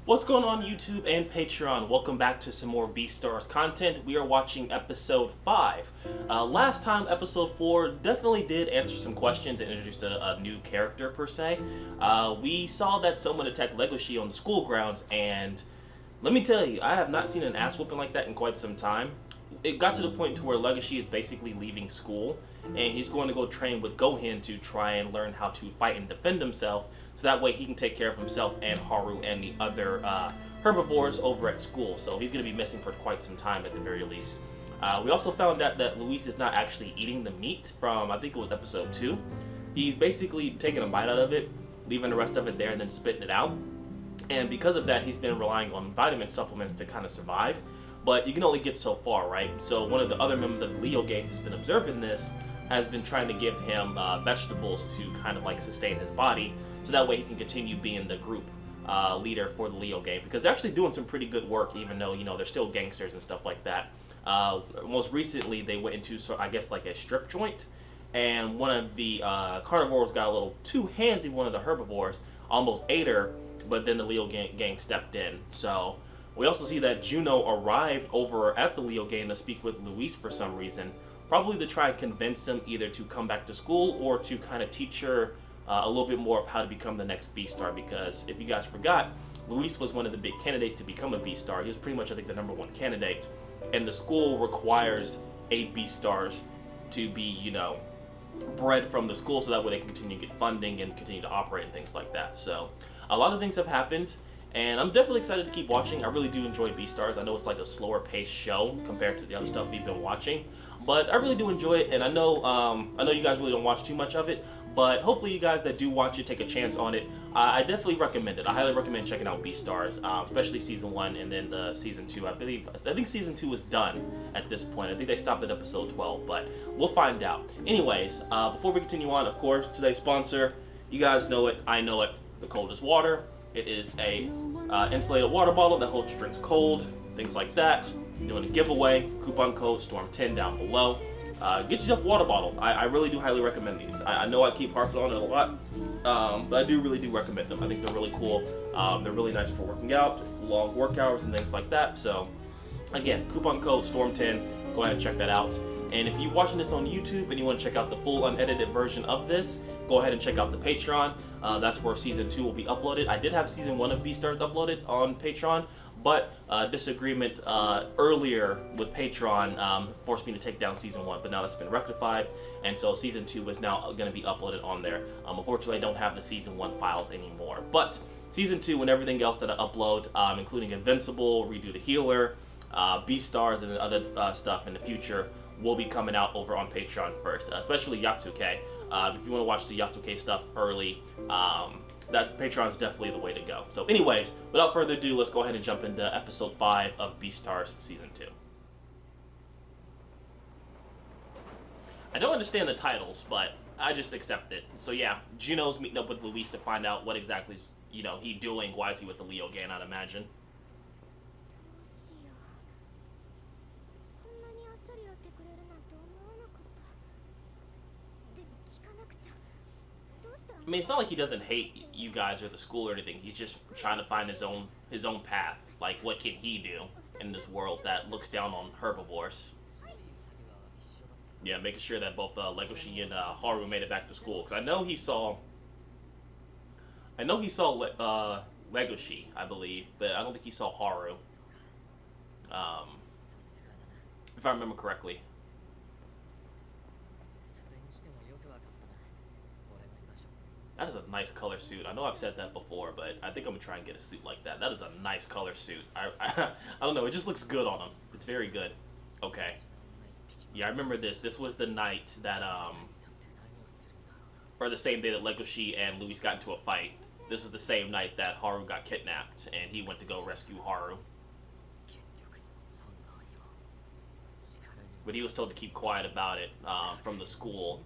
What's going on YouTube and Patreon? Welcome back to some more BEASTARS content. We are watching episode 5. Last time, episode 4 definitely did answer some questions and introduced a new character per se. We saw that someone attacked Legoshi on the school grounds, and let me tell you, I have not seen an ass whooping like that in quite some time. It got to the point to where Legoshi is basically leaving school, and he's going to go train with Gohan to try and learn how to fight and defend himself, so that way he can take care of himself and Haru and the other herbivores over at school. So he's going to be missing for quite some time at the very least. We also found out that Luis is not actually eating the meat from, I think it was episode 2. He's basically taking a bite out of it, leaving the rest of it there, and then spitting it out. And because of that, he's been relying on vitamin supplements to kind of survive. But you can only get so far, right? So one of the other members of the Leo gang who's been observing this has been trying to give him vegetables to kind of like sustain his body, so that way he can continue being the group leader for the Leo gang, because they're actually doing some pretty good work, even though, you know, they're still gangsters and stuff like that. Most recently, they went into, I guess, like a strip joint, and one of the carnivores got a little too handsy. One of the herbivores almost ate her, but then the Leo gang stepped in. So we also see that Juno arrived over at the Leo gang to speak with Luis for some reason, probably to try and convince him either to come back to school or to kind of teach her a little bit more of how to become the next Beastar. Because if you guys forgot, Luis was one of the big candidates to become a Beastar. He was pretty much, I think, the #1 candidate, and the school requires 8 Beastars to be, you know, bred from the school, so that way they can continue to get funding and continue to operate and things like that. So a lot of things have happened, and I'm definitely excited to keep watching. I really do enjoy BEASTARS. I know it's like a slower paced show compared to the other stuff we've been watching, but I really do enjoy it. And I know you guys really don't watch too much of it, but hopefully you guys that do watch it take a chance on it. I definitely recommend it. I highly recommend checking out BEASTARS, especially season 1 and then the season 2. I think season 2 is done at this point. I think they stopped at episode 12, but we'll find out. Anyways, before we continue on, of course, today's sponsor, you guys know it, I know it, the coldest water. It is a insulated water bottle that holds your drinks cold, things like that. Doing a giveaway, coupon code STORM10 down below. Get yourself a water bottle. I really do highly recommend these. I know I keep harping on it a lot, but I really do recommend them. I think they're really cool. They're really nice for working out, long work hours, and things like that. So again, coupon code STORM10. Go ahead and check that out. And if you're watching this on YouTube and you want to check out the full unedited version of this, go ahead and check out the Patreon. That's where season 2 will be uploaded. I did have season 1 of BEASTARS uploaded on Patreon, but disagreement earlier with Patreon forced me to take down season 1, but now that's been rectified, and so season 2 is now going to be uploaded on there. Unfortunately, I don't have the season 1 files anymore, but season 2 and everything else that I upload, including Invincible, Redo the Healer, BEASTARS, and other stuff in the future, will be coming out over on Patreon first, especially Yatsuke. If you want to watch the Yatsuke stuff early, that Patreon is definitely the way to go. So anyways, without further ado, let's go ahead and jump into episode 5 of BEASTARS season 2. I don't understand the titles, but I just accept it. So yeah, Juno's meeting up with Luis to find out what exactly is, you know, he doing. Why is he with the Leo gang, I'd imagine. I mean, it's not like he doesn't hate you guys or the school or anything. He's just trying to find his own path. Like, what can he do in this world that looks down on herbivores? Yeah, making sure that both Legoshi and Haru made it back to school. Because I know he saw Legoshi, I believe, but I don't think he saw Haru. If I remember correctly. That is a nice color suit. I know I've said that before, but I think I'm going to try and get a suit like that. That is a nice color suit. I don't know, it just looks good on him. It's very good. Okay. Yeah, I remember this. This was the night that, or the same day that Legoshi and Luis got into a fight. This was the same night that Haru got kidnapped, and he went to go rescue Haru. But he was told to keep quiet about it from the school.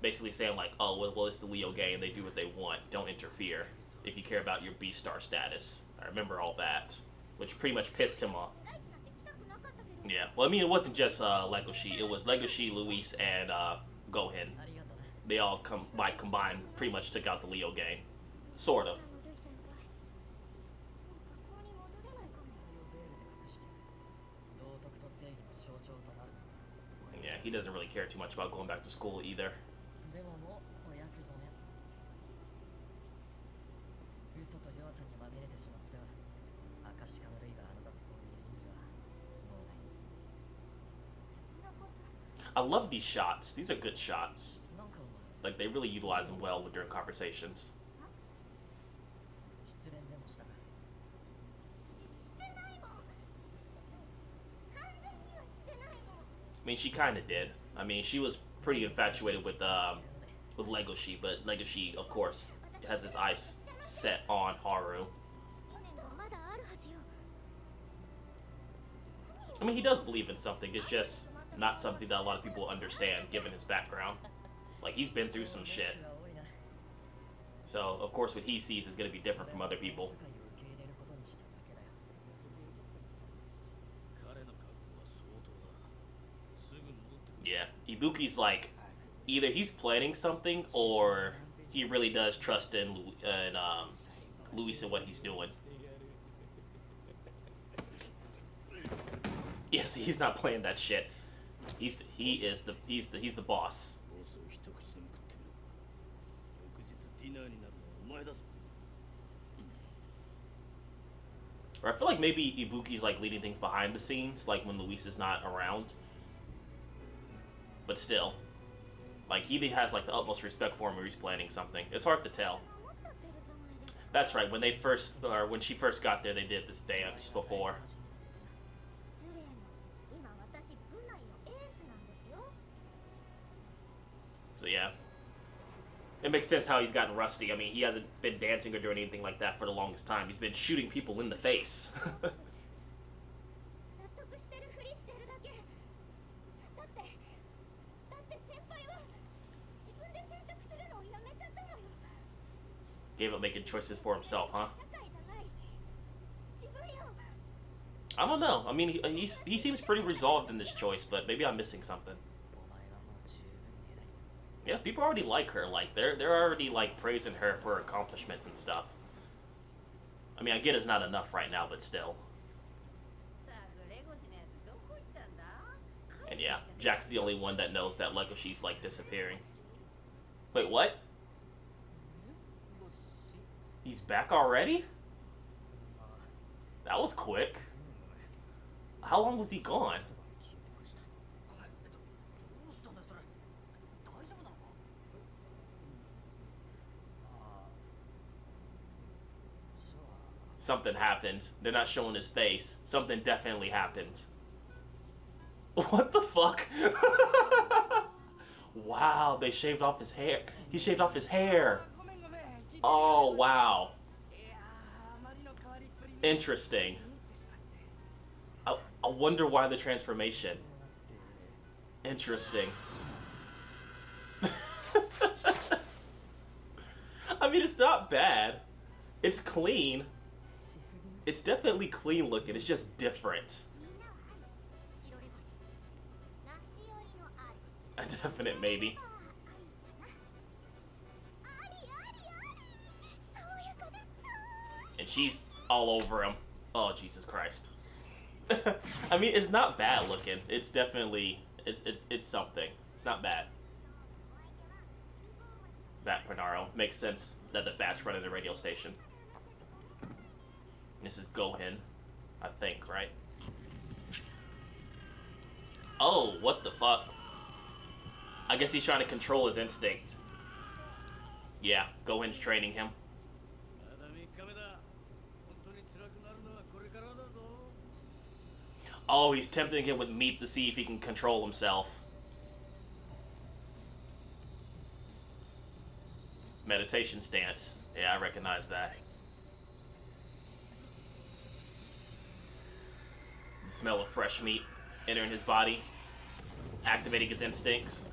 Basically saying like, oh, well, it's the Leo gang, they do what they want. Don't interfere if you care about your Beastar status. I remember all that, which pretty much pissed him off. Yeah, well, I mean, it wasn't just Legoshi. It was Legoshi, Luis, and Gohan. They all combined pretty much took out the Leo gang. Sort of. he doesn't really care too much about going back to school either. でももうお役ごめん。嘘と弱さにまみれてしまった。アカシカの類があの学校にいる意味はもうない。そんなこと。I love these shots. These are good shots. なんかお前 Like they really utilize them well during conversations. 失恋でもしたか。してないもん。完全にはしてないもん。I mean, she kind of did. I mean, she was pretty infatuated with Legoshi, but Legoshi, of course, has his eyes set on Haru. まだあるはずよ。 I mean, he does believe in something. It's just not something that a lot of people understand, given his background. Like, he's been through some shit. So, of course, what he sees is going to be different from other people. 社会を受け入れることにしただけだよ。彼の覚悟は相当だ。すぐ戻ってくる。 Yeah, Ibuki's like, either he's planning something or he really does trust in Luis and what he's doing. Yes, he's not playing that shit. He's the boss. ボスを一口でも食ってみろ。翌日ディナーになるのはお前だぞ。 Or I feel like maybe Ibuki's like leading things behind the scenes, like when Luis is not around. But still, like he has like the utmost respect for him when he's planning something. It's hard to tell. 思っちゃってるじゃないですか。 That's right. When she first got there, they did this dance before. 失礼の。今私部内のエースなんですよ。 So yeah, it makes sense how he's gotten rusty. I mean, he hasn't been dancing or doing anything like that for the longest time. He's been shooting people in the face. 納得してるふりしてるだけ。だって先輩は自分で選択するのをやめちゃったのよ。 Gave up making choices for himself, huh? 社会じゃない。自分よ。 I don't know. I mean, he seems pretty resolved in this choice, but maybe I'm missing something. お前はもう十分に偉い。 Yeah, people already like her. Like they're already like praising her for her accomplishments and stuff. I mean, I get it's not enough right now, but still. ったくレゴシのやつどこ行ったんだ？ And yeah, Jack's the only one that knows that Legoshi's like disappearing. Wait, what? He's back already? That was quick. How long was he gone? どうしたんだよそれ。大丈夫なのか。ああ。じゃあ。 Something happened. They're not showing his face. Something definitely happened. What the fuck? Wow, they shaved off his hair. He shaved off his hair. Oh, wow. Interesting. I wonder why the transformation. Interesting. I mean, it's not bad. It's clean. It's definitely clean looking. It's just different. みんなはある。白レゴシ。梨寄りのある。 A definite maybe. ありありあり。爽やかで超。 And she's all over him. Oh, Jesus Christ. I mean, it's not bad looking. It's definitely it's something. It's not bad. Bat Panaro. Makes sense that the bat's running the radio station. This is Gohan, I think, right? Oh, what the fuck? I guess he's trying to control his instinct. Yeah, Gohan's training him. まだ3日目だ。本当に辛くなるのはこれからだぞ。 Oh, he's tempting him with meat to see if he can control himself. Meditation stance. Yeah, I recognize that. The smell of fresh meat entering his body, activating his instincts.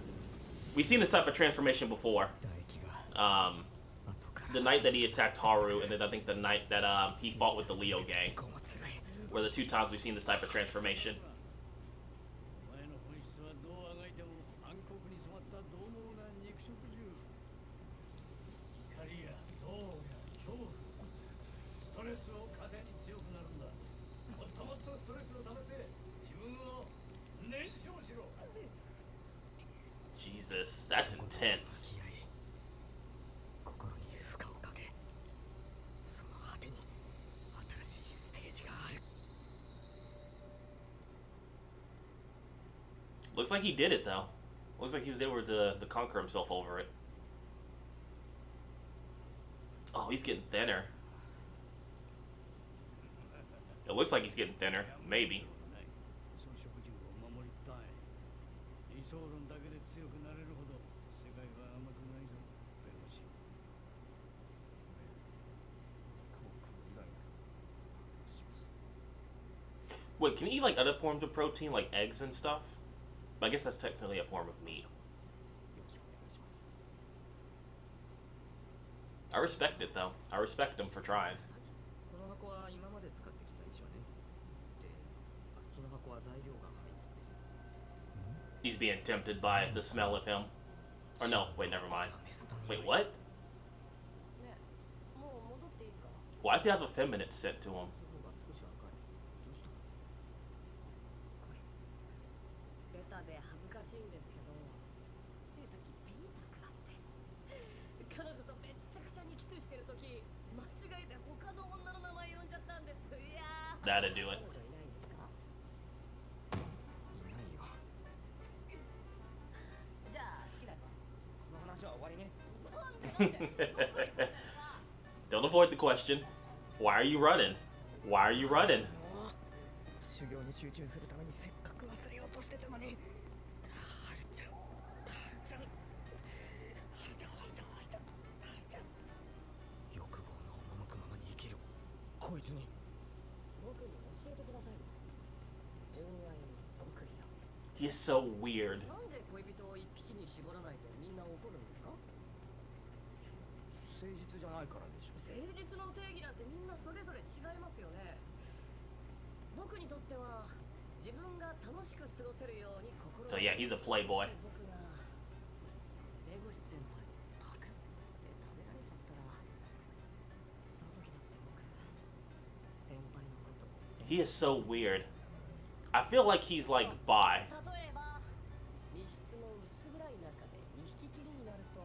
We've seen this type of transformation before. 唾液が。 後から。 The night that he attacked Haru, and then I think the night that he fought with the Leo gang, こうも辛い。 were the two times we've seen this type of transformation. お前の本質はどうあがいても暗黒に染まった獰猛な肉食獣。怒りや憎悪や恐怖、ストレスを糧に強くなるんだ。もっともっとストレスを溜めて自分を燃焼しろ。Jesus, that's intense. 心に負荷をかけ、その果てに新しいステージがある。 Looks like he did it though. Looks like he was able to conquer himself over it. Oh, he's getting thinner. It looks like he's getting thinner. Maybe. 草食獣を守りたい。理想論だけで強くなれるほど世界は甘くないぞ、ベロシ。Wait, can he eat like other forms of protein, like eggs and stuff? I guess that's technically a form of meat. I respect it though. I respect him for trying. この箱は今まで使ってきた石はね。で、あっちの箱は材料が入って。 He's being tempted by the smell of him. Or no, wait, never mind. Wait, what? ねえ、もう戻っていいですか？ Why does he have effeminate scent to him? 方が少し赤い。どうした？これ。ベタで恥ずかしいんですけど、ついさっきビーターがあって、彼女とめっちゃくちゃにキスしてる時、間違えて他の女の名前呼んじゃったんです。いやー。 That'd do it. 彼女いないんですか？いないよ。じゃあ好きだかこの話は終わりね。ら。なんでなんで？どこ行くんですか？ Don't avoid the question. Why are you running? Why are you running? 修行に集中するためにせっかく忘れようとしてたのに。はるちゃん、はるちゃん、はるちゃん、はるちゃん、はるちゃん、はるちゃん。欲望の赴くままに生きる。こいつに。僕に教えてください。純愛の極意を。 He is so weird. なんで恋人を一匹に絞らないとみんな怒るんですか？誠実じゃないからでしょ。誠実の定義なんてみんなそれぞれ違いますよね。僕にとっては自分が楽しく過ごせるように心を。 So yeah, he's a playboy. 僕がレゴシ先輩にパクって食べられちゃったら、その時だって僕先輩のことを。 He is so weird. I feel like he's like bi. 例えば密室の薄暗い中で2匹きりになると、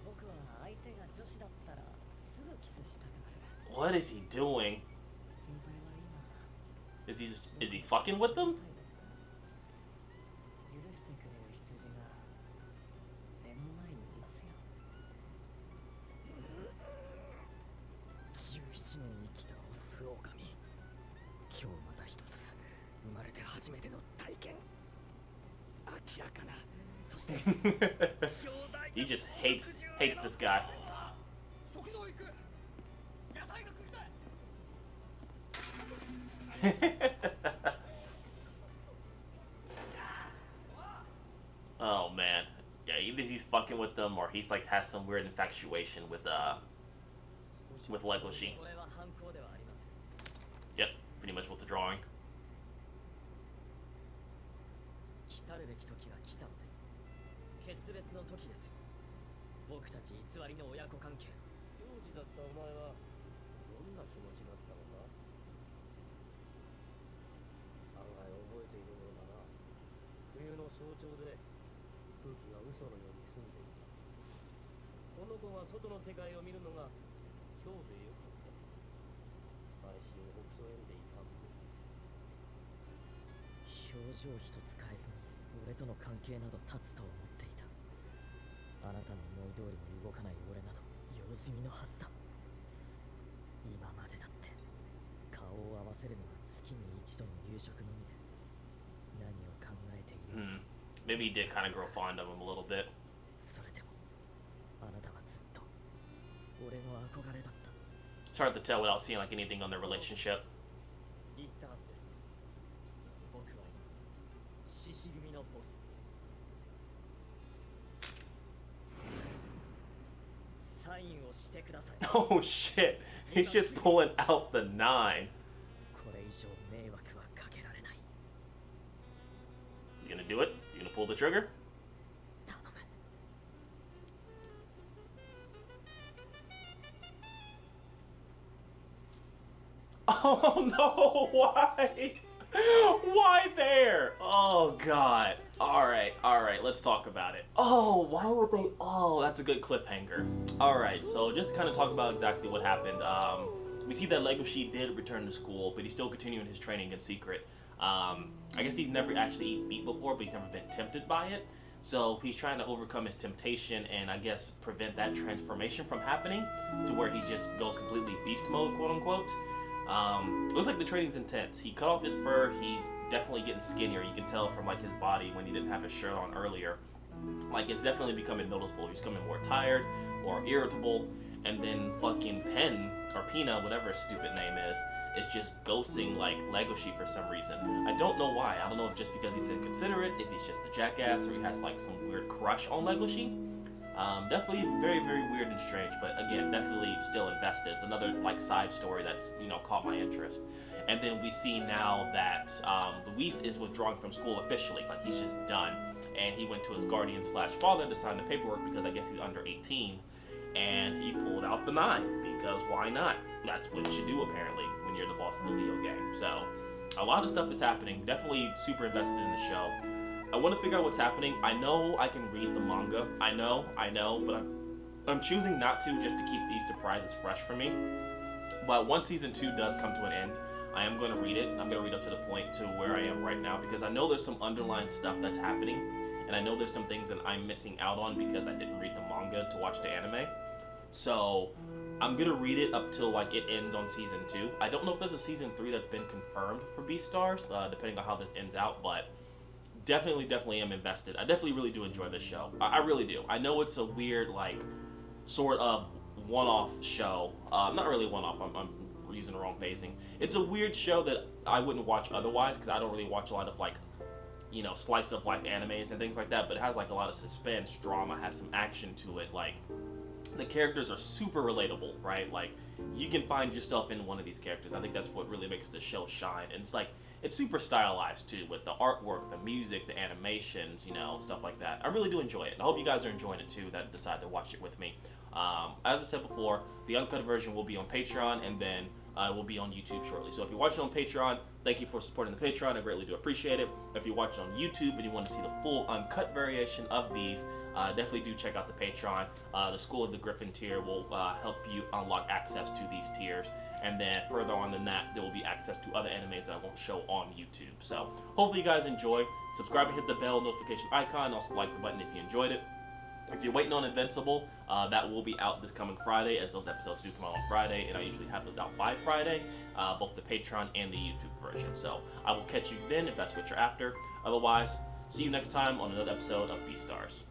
僕は相手が女子だったらすぐキスしたくなる。 What is he doing? 先輩は今 Is he fucking with them? 許してくれる羊が目の前にいますよ。17年生きたオスオオカミ。今日また一つ生まれて初めての体験。明らかな。そして He just hates this guy. 食堂行く。野菜が食いたい。 Oh man. Yeah, either he's fucking with them or he's like has some weird infatuation with Legoshi. これは犯行ではありません。 Yep, pretty much with the drawing. 来たるべき時は来たのです。決別の時ですよ。僕たち偽りの親子関係。幼児だったお前はどんな気持ちだったのか？案外覚えているようだな。冬の早朝で空気が嘘のように澄んでいた。この子が外の世界を見るのが今日でよかった。毎週北総園でいたんだ。表情一つ変えずに俺との関係など立つと思っていた。あなたの思い通りに動かない俺など用済みのはずだ。今までだって顔を合わせるのは月に一度の夕食のみで、何を考えている。 Maybe he did kind of grow fond of him a little bit. それでもあなたはずっと俺の憧れだった。 It's hard to tell without seeing like anything on their relationship. 言ったはずです。僕は今獅子組のボス。サインをしてください。 Oh shit! He's just pulling out the 9. これ以上迷惑はかけられない。 You gonna do it? You gonna pull the trigger? 頼む。 Oh no! Why? Why there? Oh god. All right, let's talk about it. Oh, why would they? Oh, that's a good cliffhanger. All right, so just to kind of talk about exactly what happened. We see that Legoshi did return to school, but he's still continuing his training in secret. I guess he's never actually eaten meat before, but he's never been tempted by it. So he's trying to overcome his temptation and I guess prevent that transformation from happening to where he just goes completely beast mode, quote unquote. It looks like the training's intense. He cut off his fur. He's definitely getting skinnier. You can tell from like his body when he didn't have his shirt on earlier. Like it's definitely becoming noticeable. He's becoming more tired, more irritable, and then fucking Pen or Pina, whatever his stupid name is just ghosting like Legoshi for some reason. I don't know why. I don't know if just because he's inconsiderate, if he's just a jackass, or he has like some weird crush on Legoshi. Definitely very, very weird and strange, but again, definitely still invested. It's another like side story that's, you know, caught my interest. And then we see now that Luis is withdrawing from school officially, like he's just done. And he went to his guardian slash father to sign the paperwork because I guess he's under 18. And he pulled out the 9 because why not? That's what you should do apparently when you're the boss of the video game. So a lot of stuff is happening. Definitely super invested in the show. I want to figure out what's happening. I know I can read the manga. I know, but I'm choosing not to just to keep these surprises fresh for me. But once season 2 does come to an end, I am going to read it. I'm going to read up to the point to where I am right now because I know there's some underlying stuff that's happening. And I know there's some things that I'm missing out on because I didn't read the manga to watch the anime. So I'm going to read it up till like it ends on season 2. I don't know if there's a season 3 that's been confirmed for BEASTARS, depending on how this ends out, but definitely am invested. I definitely really do enjoy this show. I really do. I know it's a weird, like, sort of one-off show. Not really one-off. I'm using the wrong phrasing. It's a weird show that I wouldn't watch otherwise because I don't really watch a lot of, like, you know, slice of life animes and things like that, but it has, like, a lot of suspense, drama, has some action to it. Like, the characters are super relatable, right? Like, you can find yourself in one of these characters. I think that's what really makes the show shine. And it's like, it's super stylized too, with the artwork, the music, the animations, you know, stuff like that. I really do enjoy it. I hope you guys are enjoying it too that decide to watch it with me. As I said before, the uncut version will be on Patreon and then will be on YouTube shortly. So if you watch it on Patreon, thank you for supporting the Patreon. I greatly do appreciate it. If you watch it on YouTube and you want to see the full uncut variation of these, definitely do check out the Patreon. The School of the Griffin tier will help you unlock access to these tiers. And then further on than that, there will be access to other animes that I won't show on YouTube. So hopefully you guys enjoy. Subscribe and hit the bell notification icon. Also like the button if you enjoyed it. If you're waiting on Invincible, that will be out this coming Friday, as those episodes do come out on Friday, and I usually have those out by Friday, both the Patreon and the YouTube version. So I will catch you then if that's what you're after. Otherwise, see you next time on another episode of BEASTARS.